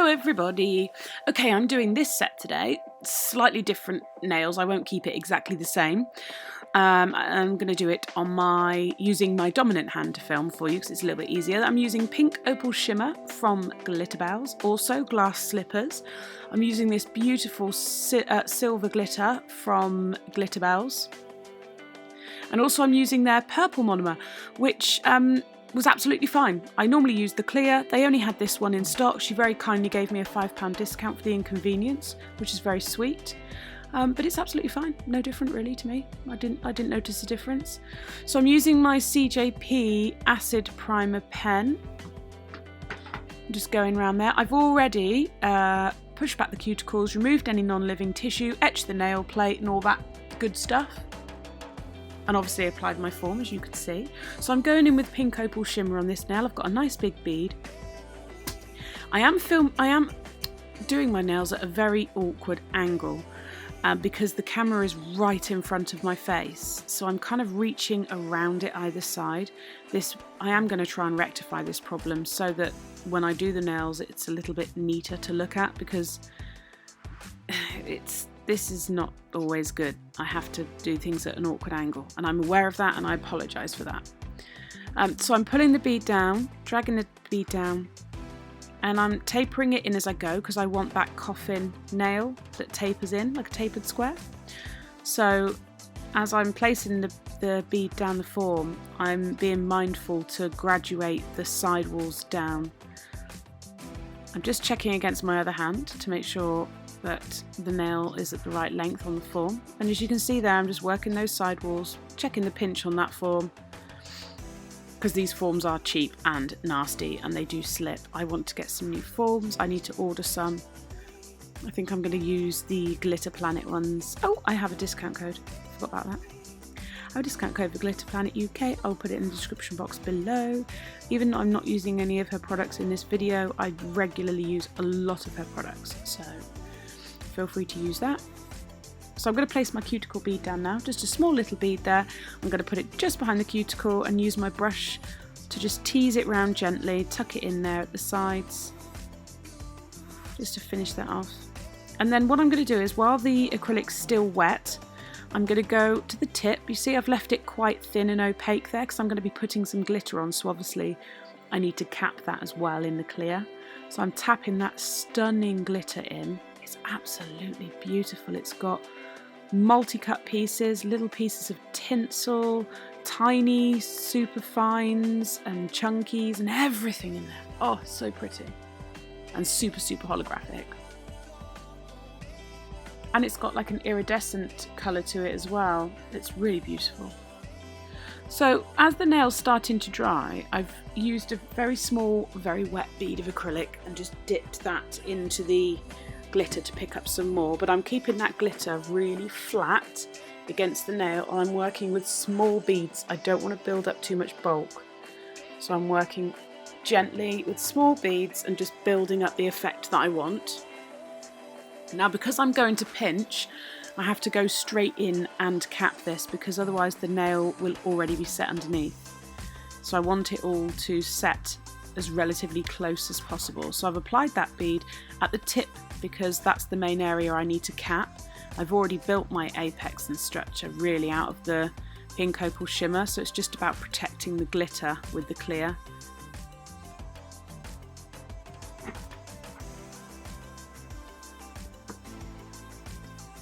everybody. Okay, I'm doing this set today. Slightly different nails. I won't keep it exactly the same. I'm going to do it on using my dominant hand to film for you because it's a little bit easier. I'm using pink Opal Shimmer from Glitterbels, also glass slippers. I'm using this beautiful silver glitter from Glitterbels. And also I'm using their purple monomer, which was absolutely fine. I normally use the clear. They only had this one in stock. She very kindly gave me a £5 discount for the inconvenience, which is very sweet. But it's absolutely fine. No different really to me. I didn't notice a difference. So I'm using my CJP Acid Primer pen. I'm just going around there. I've already pushed back the cuticles, removed any non-living tissue, etched the nail plate and all that good stuff. And obviously applied my form, as you could see. So I'm going in with pink Opal Shimmer on this nail. I've got a nice big bead. I am doing my nails at a very awkward angle because the camera is right in front of my face. So I'm kind of reaching around it either side. I am going to try and rectify this problem so that when I do the nails, it's a little bit neater to look at, because this is not always good. I have to do things at an awkward angle, and I'm aware of that, and I apologise for that. So I'm pulling the bead down, dragging the bead down, and I'm tapering it in as I go because I want that coffin nail that tapers in like a tapered square. So as I'm placing the bead down the form, I'm being mindful to graduate the sidewalls down. I'm just checking against my other hand to make sure that the nail is at the right length on the form, and as you can see there, I'm just working those sidewalls, checking the pinch on that form, because these forms are cheap and nasty and they do slip. I want to get some new forms. I need to order some. I think I'm going to use the Glitter Planet ones. Oh, I have a discount code. Forgot about that. I have a discount code for Glitter Planet UK. I'll put it in the description box below. Even though I'm not using any of her products in this video, I regularly use a lot of her products, so feel free to use that. So I'm going to place my cuticle bead down now, just a small little bead there. I'm going to put it just behind the cuticle and use my brush to just tease it round gently, tuck it in there at the sides, just to finish that off. And then what I'm going to do is, while the acrylic's still wet, I'm going to go to the tip. You see I've left it quite thin and opaque there because I'm going to be putting some glitter on, so obviously I need to cap that as well in the clear. So I'm tapping that stunning glitter in. It's absolutely beautiful. It's got multi-cut pieces, little pieces of tinsel, tiny super fines and chunkies and everything in there. Oh, so pretty. And super, super holographic. And it's got like an iridescent colour to it as well. It's really beautiful. So as the nail's starting to dry, I've used a very small, very wet bead of acrylic and just dipped that into the glitter to pick up some more, but I'm keeping that glitter really flat against the nail, and I'm working with small beads. I don't want to build up too much bulk, so I'm working gently with small beads and just building up the effect that I want. Now, because I'm going to pinch, I have to go straight in and cap this, because otherwise the nail will already be set underneath. So I want it all to set as relatively close as possible. So I've applied that bead at the tip because that's the main area I need to cap. I've already built my apex and structure really out of the pink Opal Shimmer, so it's just about protecting the glitter with the clear.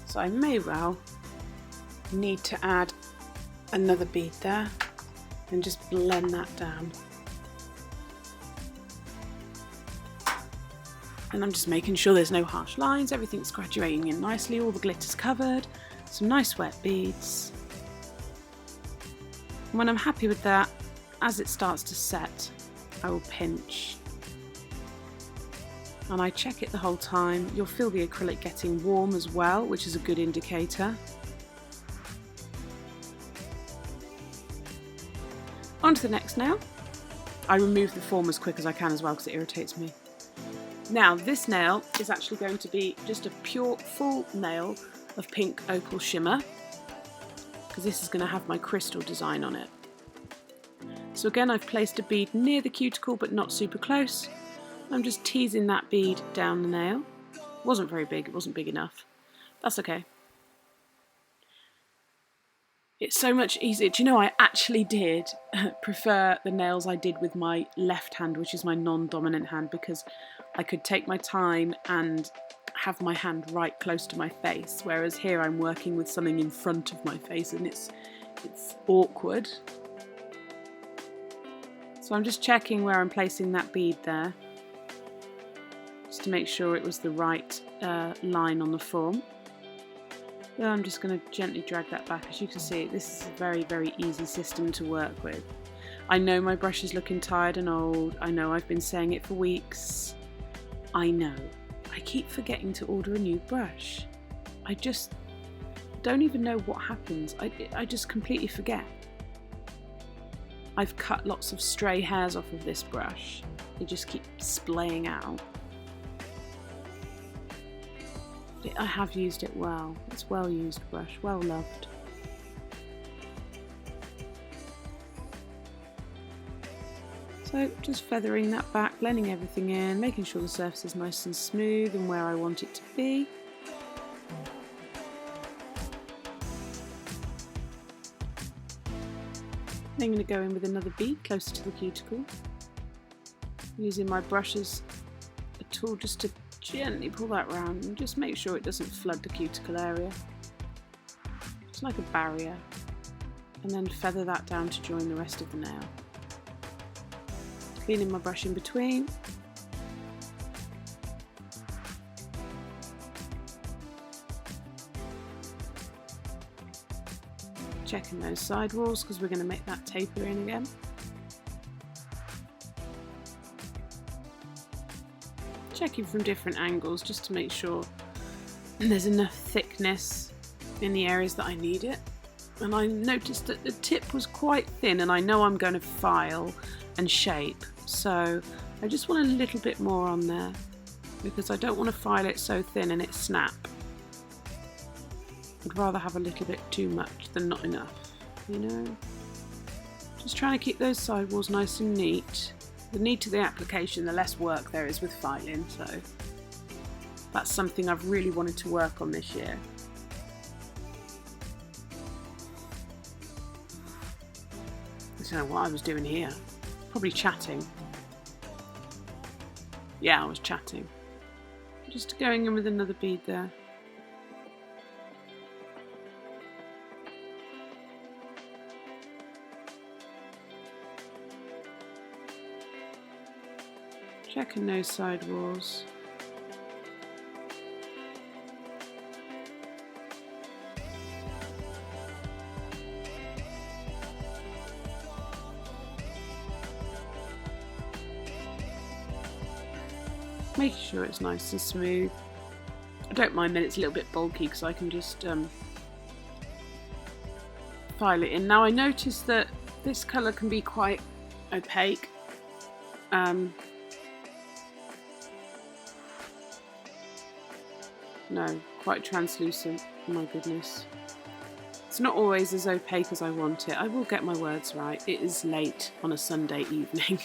So I may well need to add another bead there and just blend that down. And I'm just making sure there's no harsh lines, everything's graduating in nicely, all the glitter's covered, some nice wet beads. And when I'm happy with that, as it starts to set, I will pinch. And I check it the whole time. You'll feel the acrylic getting warm as well, which is a good indicator. On to the next nail. I remove the form as quick as I can as well because it irritates me. Now this nail is actually going to be just a pure full nail of pink Opal Shimmer, because this is going to have my crystal design on it. So again, I've placed a bead near the cuticle but not super close. I'm just teasing that bead down the nail. It wasn't very big, it wasn't big enough. That's okay. It's so much easier. Do you know, I actually did prefer the nails I did with my left hand, which is my non-dominant hand, because I could take my time and have my hand right close to my face, whereas here I'm working with something in front of my face and it's awkward. So I'm just checking where I'm placing that bead there, just to make sure it was the right line on the form. Then I'm just going to gently drag that back. As you can see, this is a very, very easy system to work with. I know my brush is looking tired and old. I know I've been saying it for weeks. I know. I keep forgetting to order a new brush. I just don't even know what happens. I just completely forget. I've cut lots of stray hairs off of this brush. They just keep splaying out. I have used it well. It's well used brush, well loved. So just feathering that back, blending everything in, making sure the surface is nice and smooth and where I want it to be. Then I'm going to go in with another bead closer to the cuticle, using my brush as a tool just to gently pull that round and just make sure it doesn't flood the cuticle area. It's like a barrier. And then feather that down to join the rest of the nail. Cleaning my brush in between. Checking those side walls because we're going to make that taper in again. Checking from different angles just to make sure there's enough thickness in the areas that I need it. And I noticed that the tip was quite thin, and I know I'm going to file and shape, so I just want a little bit more on there because I don't want to file it so thin and it snap. I'd rather have a little bit too much than not enough, you know. Just trying to keep those side walls nice and neat. The neater the application, the less work there is with filing, so that's something I've really wanted to work on this year. I don't know what I was doing here. Probably chatting. Yeah, I was chatting. Just going in with another bead there. Checking those side walls. Making sure it's nice and smooth. I don't mind that it's a little bit bulky because I can just file it in. Now I noticed that this colour can be quite opaque. No, quite translucent, oh my goodness. It's not always as opaque as I want it. I will get my words right. It is late on a Sunday evening.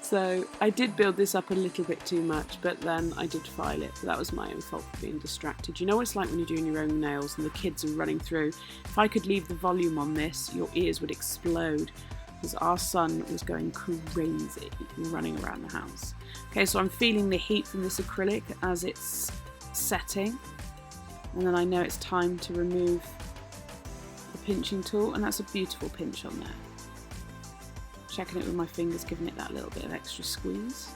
So I did build this up a little bit too much, but then I did file it. That was my own fault for being distracted. You know what it's like when you're doing your own nails and the kids are running through. If I could leave the volume on this, your ears would explode. Because our son was going crazy running around the house. Okay, so I'm feeling the heat from this acrylic as it's setting, and then I know it's time to remove the pinching tool, and that's a beautiful pinch on there. Checking it with my fingers, giving it that little bit of extra squeeze.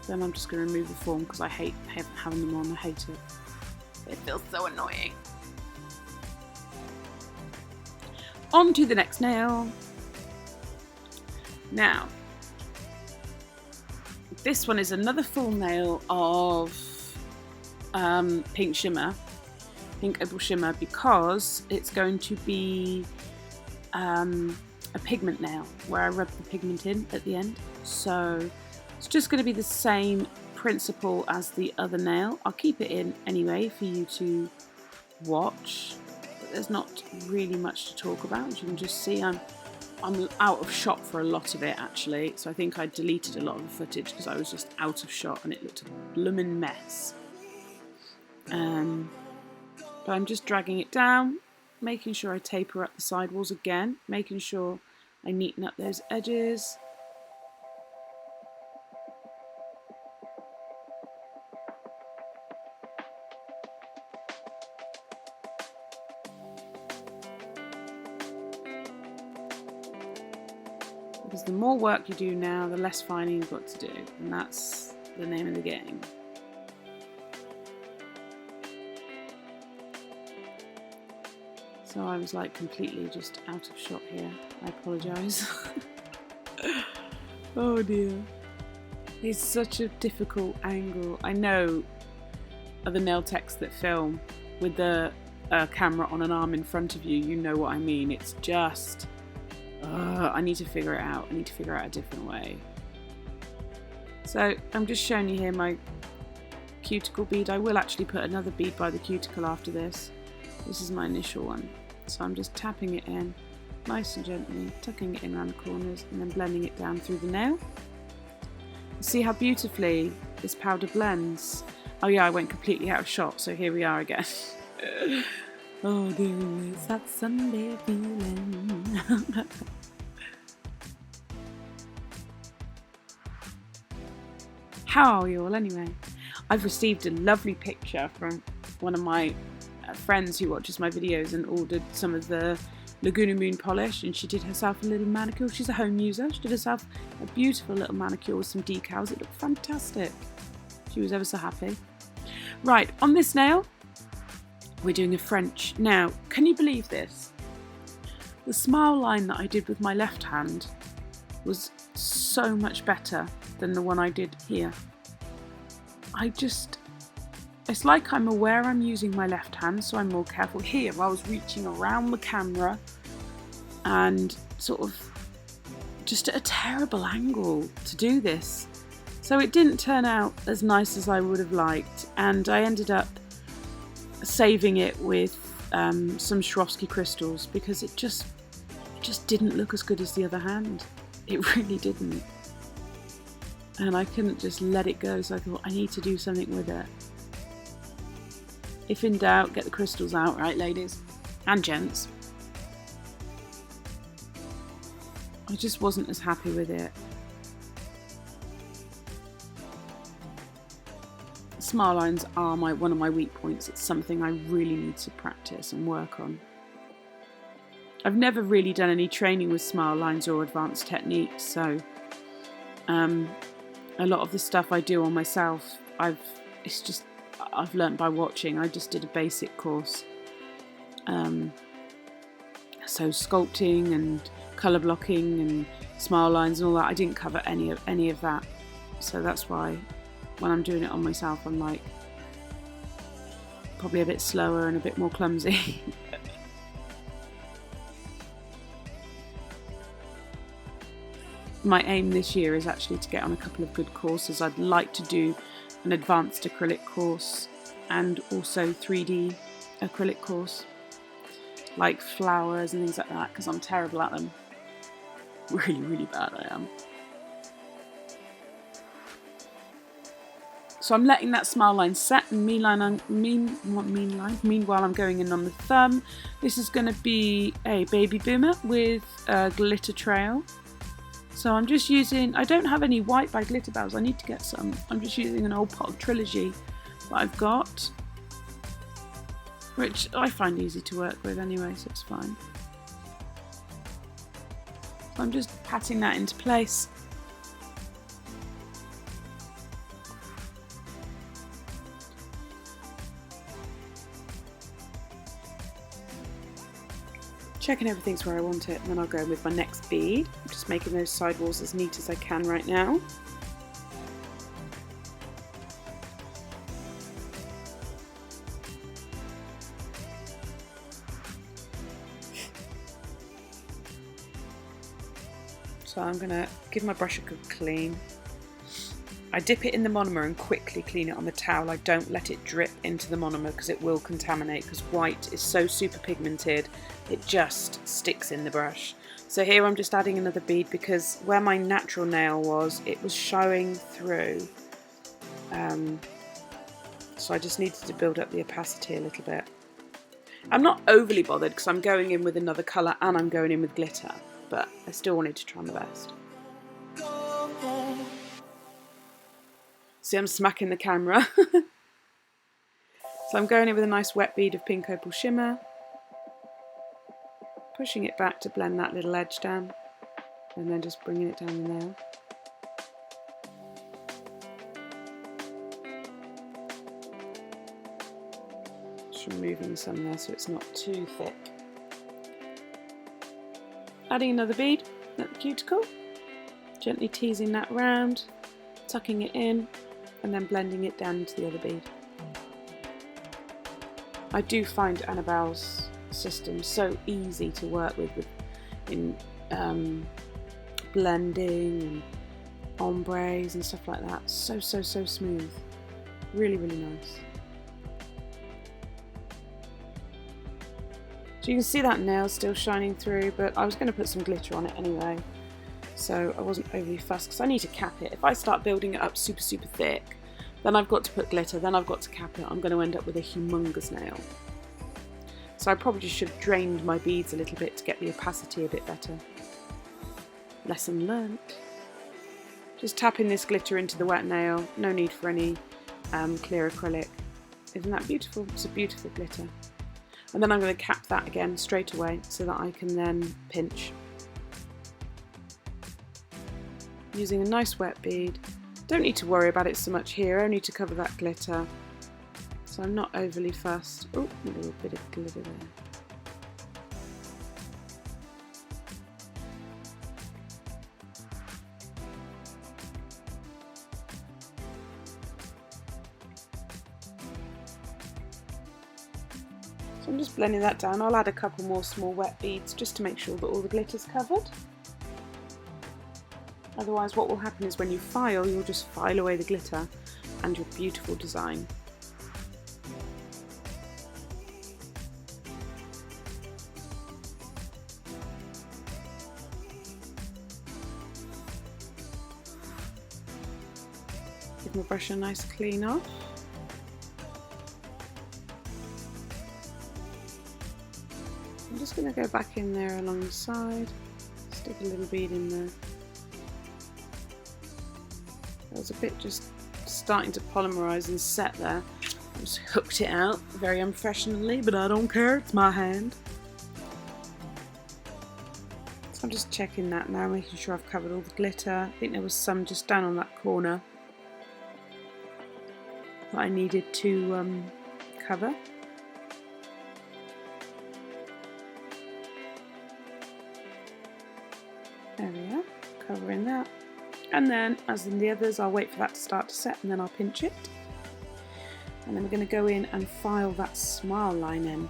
Then I'm just going to remove the form because I hate having them on. I hate it. It feels so annoying. On to the next nail. Now, this one is another full nail of pink shimmer, pink opal shimmer, because it's going to be a pigment nail where I rub the pigment in at the end. So it's just going to be the same principle as the other nail. I'll keep it in anyway for you to watch. There's not really much to talk about. As you can just see, I'm I'm out of shot for a lot of it actually, so I think I deleted a lot of the footage because I was just out of shot and it looked a bloomin' mess. But I'm just dragging it down, making sure I taper up the sidewalls again, making sure I neaten up those edges. Because the more work you do now, the less fining you've got to do, and that's the name of the game. So I was like completely just out of shot here. I apologise. Oh dear. It's such a difficult angle. I know other nail techs that film with the camera on an arm in front of you, you know what I mean. It's just, I need to figure it out. I need to figure out a different way. So I'm just showing you here my cuticle bead. I will actually put another bead by the cuticle after this. This is my initial one. So I'm just tapping it in nice and gently, tucking it in around the corners and then blending it down through the nail. See how beautifully this powder blends. Oh yeah, I went completely out of shot, so here we are again. Oh dear, it's that Sunday feeling. How are you all anyway? I've received a lovely picture from one of my friends who watches my videos and ordered some of the Laguna Moon polish, and she did herself a little manicure. She's a home user. She did herself a beautiful little manicure with some decals. It looked fantastic. She was ever so happy. Right, on this nail, we're doing a French. Now, can you believe this? The smile line that I did with my left hand was so much better than the one I did here. It's like I'm aware I'm using my left hand, so I'm more careful. Here, I was reaching around the camera and sort of just at a terrible angle to do this. So it didn't turn out as nice as I would have liked, and I ended up saving it with some Swarovski crystals because it just didn't look as good as the other hand. It really didn't. And I couldn't just let it go, so I thought I need to do something with it. If in doubt, get the crystals out, right ladies? And gents. I just wasn't as happy with it. Smile lines are one of my weak points. It's something I really need to practice and work on. I've never really done any training with smile lines or advanced techniques, so a lot of the stuff I do on myself, I've learnt by watching. I just did a basic course. So sculpting and colour blocking and smile lines and all that, I didn't cover any of that. So that's why when I'm doing it on myself, I'm like probably a bit slower and a bit more clumsy. My aim this year is actually to get on a couple of good courses. I'd like to do an advanced acrylic course and also 3D acrylic course, like flowers and things like that, because I'm terrible at them. Really, really bad I am. So I'm letting that smile line set, and meanwhile I'm going in on the thumb. This is going to be a baby boomer with a glitter trail. So I'm just using, I don't have any white by Glitterbels, I need to get some. I'm just using an Opal trilogy that I've got, which I find easy to work with anyway, so it's fine. So I'm just patting that into place. Checking everything's where I want it, and then I'll go with my next bead. I'm just making those sidewalls as neat as I can right now. So I'm going to give my brush a good clean. I dip it in the monomer and quickly clean it on the towel. I don't let it drip into the monomer because it will contaminate, because white is so super pigmented, it just sticks in the brush. So here I'm just adding another bead because where my natural nail was, it was showing through. So I just needed to build up the opacity a little bit. I'm not overly bothered because I'm going in with another colour and I'm going in with glitter, but I still wanted to try my best. See, I'm smacking the camera. So I'm going in with a nice wet bead of pink opal shimmer, pushing it back to blend that little edge down, and then just bringing it down the nail. Just removing some there so it's not too thick. Adding another bead at the cuticle, gently teasing that round, tucking it in, and then blending it down into the other bead. I do find Annabelle's system so easy to work with in blending and ombres and stuff like that. So smooth. Really nice. So you can see that nail still shining through, but I was going to put some glitter on it anyway, so I wasn't overly fussed because I need to cap it. If I start building it up super thick, then I've got to put glitter, then I've got to cap it. I'm going to end up with a humongous nail. So I probably should have drained my beads a little bit to get the opacity a bit better. Lesson learnt. Just tapping this glitter into the wet nail. No need for any clear acrylic. Isn't that beautiful? It's a beautiful glitter. And then I'm going to cap that again straight away so that I can then pinch. Using a nice wet bead. Don't need to worry about it so much here, only to cover that glitter. So I'm not overly fussed. Oh, a little bit of glitter there. So I'm just blending that down. I'll add a couple more small wet beads just to make sure that all the glitter's covered. Otherwise what will happen is when you file, you'll just file away the glitter and your beautiful design. Give my brush a nice clean off. I'm just going to go back in there along the side, stick a little bead in there. There's a bit just starting to polymerize and set there. I just hooked it out very unprofessionally, but I don't care, it's my hand. So I'm just checking that now, making sure I've covered all the glitter. I think there was some just down on that corner that I needed to cover. There we are, covering that. And then, as in the others, I'll wait for that to start to set and then I'll pinch it. And then we're going to go in and file that smile line in.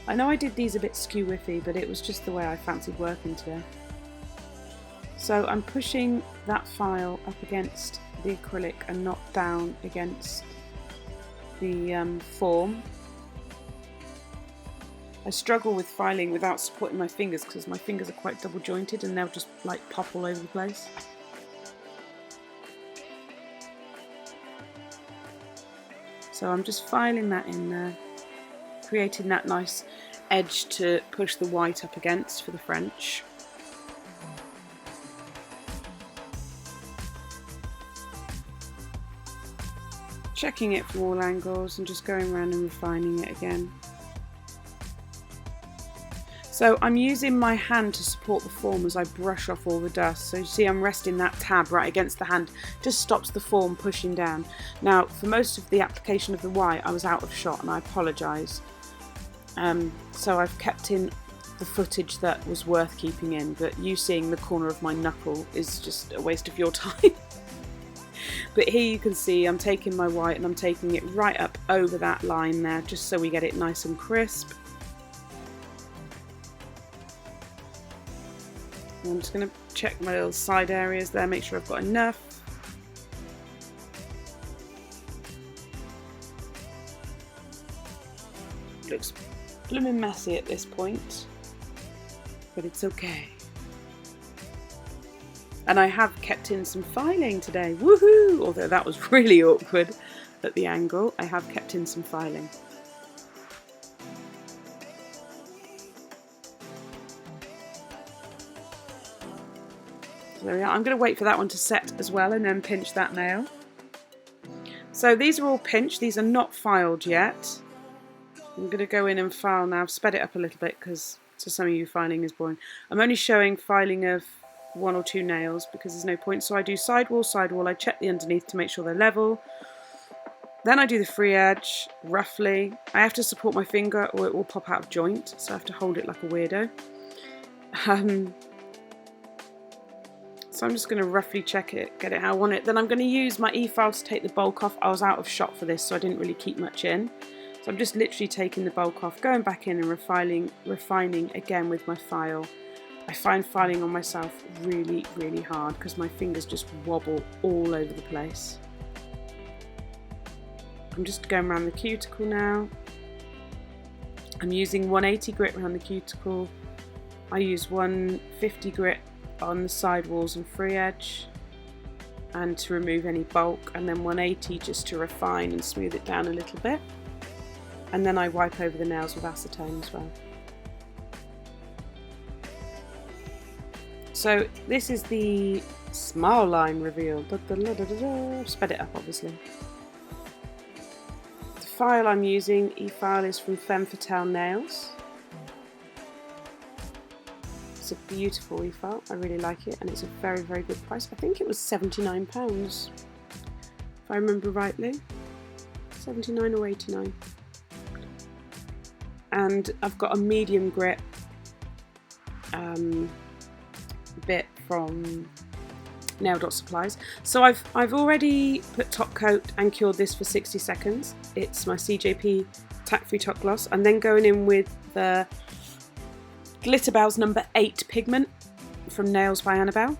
I know I did these a bit skew-whiffy, but it was just the way I fancied working today. So I'm pushing that file up against the acrylic and not down against the form. I struggle with filing without supporting my fingers because my fingers are quite double jointed and they'll just like pop all over the place. So I'm just filing that in there, creating that nice edge to push the white up against for the French. Checking it from all angles and just going around and refining it again. So I'm using my hand to support the form as I brush off all the dust. So you see I'm resting that tab right against the hand, just stops the form pushing down. Now for most of the application of the white I was out of shot and I apologise. So I've kept in the footage that was worth keeping in, but you seeing the corner of my knuckle is just a waste of your time. But here you can see I'm taking my white and I'm taking it right up over that line there just so we get it nice and crisp. I'm just going to check my little side areas there, make sure I've got enough. Looks blooming messy at this point, but it's okay. And I have kept in some filing today, woohoo! Although that was really awkward at the angle, I have kept in some filing. So there we are. I'm going to wait for that one to set as well and then pinch that nail. So these are all pinched, these are not filed yet. I'm going to go in and file now. I've sped it up a little bit because to some of you filing is boring. I'm only showing filing of 1 or 2 nails because there's no point. So I do sidewall, I check the underneath to make sure they're level. Then I do the free edge, roughly. I have to support my finger or it will pop out of joint, so I have to hold it like a weirdo. So I'm just going to roughly check it, get it how I want it. Then I'm going to use my e-file to take the bulk off. I was out of shot for this, so I didn't really keep much in. So I'm just literally taking the bulk off, going back in and refining again with my file. I find filing on myself really, really hard because my fingers just wobble all over the place. I'm just going around the cuticle now. I'm using 180 grit around the cuticle. I use 150 grit on the side walls and free edge and to remove any bulk, and then 180 just to refine and smooth it down a little bit, and then I wipe over the nails with acetone as well. So this is the smile line reveal. Sped it up obviously. The file I'm using, e-file, is from Femme Fatale Nails. It's a beautiful e-file, I really like it, and it's a very, very good price. I think it was £79 if I remember rightly, 79 or 89. And I've got a medium grit bit from Nail Dot Supplies. So I've already put top coat and cured this for 60 seconds. It's my CJP tack free top gloss. I'm then going in with the Glitterbels number 8 pigment from Nails by Annabelle.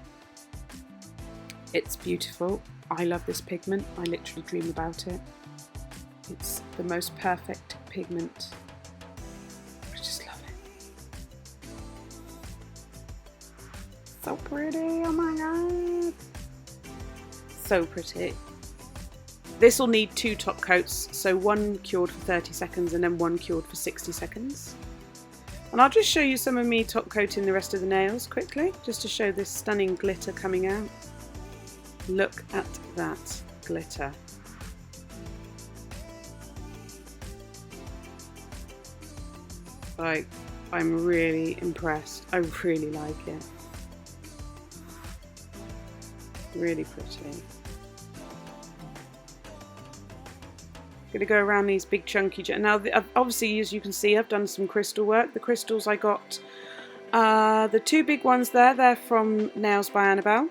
It's beautiful. I love this pigment. I literally dream about it. It's the most perfect pigment. I just love it. So pretty, oh my god. So pretty. This will need 2 top coats, so 1 cured for 30 seconds and then 1 cured for 60 seconds. And I'll just show you some of me top coating the rest of the nails quickly, just to show this stunning glitter coming out. Look at that glitter. Like, I'm really impressed. I really like it. Really pretty. I'm going to go around these big chunky. Now, obviously, as you can see, I've done some crystal work. The crystals I got, the 2 big ones there, they're from Nails by Annabelle.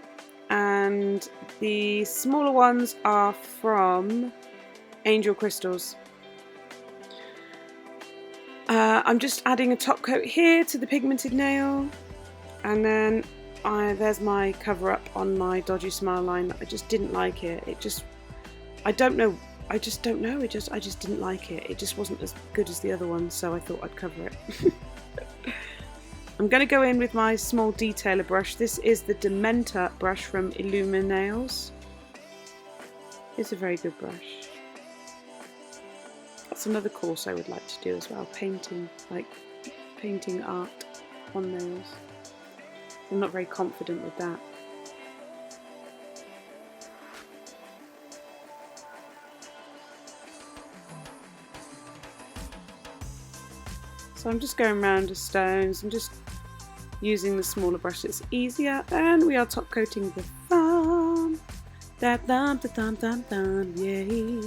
And the smaller ones are from Angel Crystals. I'm just adding a top coat here to the pigmented nail. And then there's my cover up on my dodgy smile line. I just didn't like it. I don't know. I just didn't like it. It just wasn't as good as the other one, so I thought I'd cover it. I'm going to go in with my small detailer brush. This is the Dementor brush from Illuma Nails. It's a very good brush. That's another course I would like to do as well, painting art on nails. I'm not very confident with that. So I'm just going around the stones and just using the smaller brush. It's easier, and we are top coating the thumb. That thumb, yay!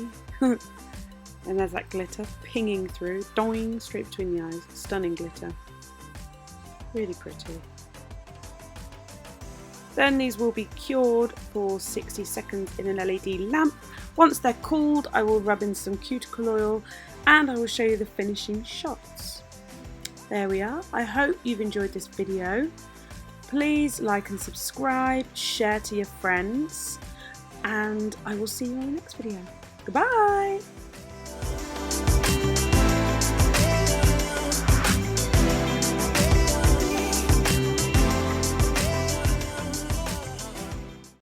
And there's that glitter pinging through, doing straight between the eyes. Stunning glitter, really pretty. Then these will be cured for 60 seconds in an LED lamp. Once they're cooled, I will rub in some cuticle oil and I will show you the finishing shots. There we are. I hope you've enjoyed this video. Please like and subscribe, share to your friends, and I will see you in the next video. Goodbye!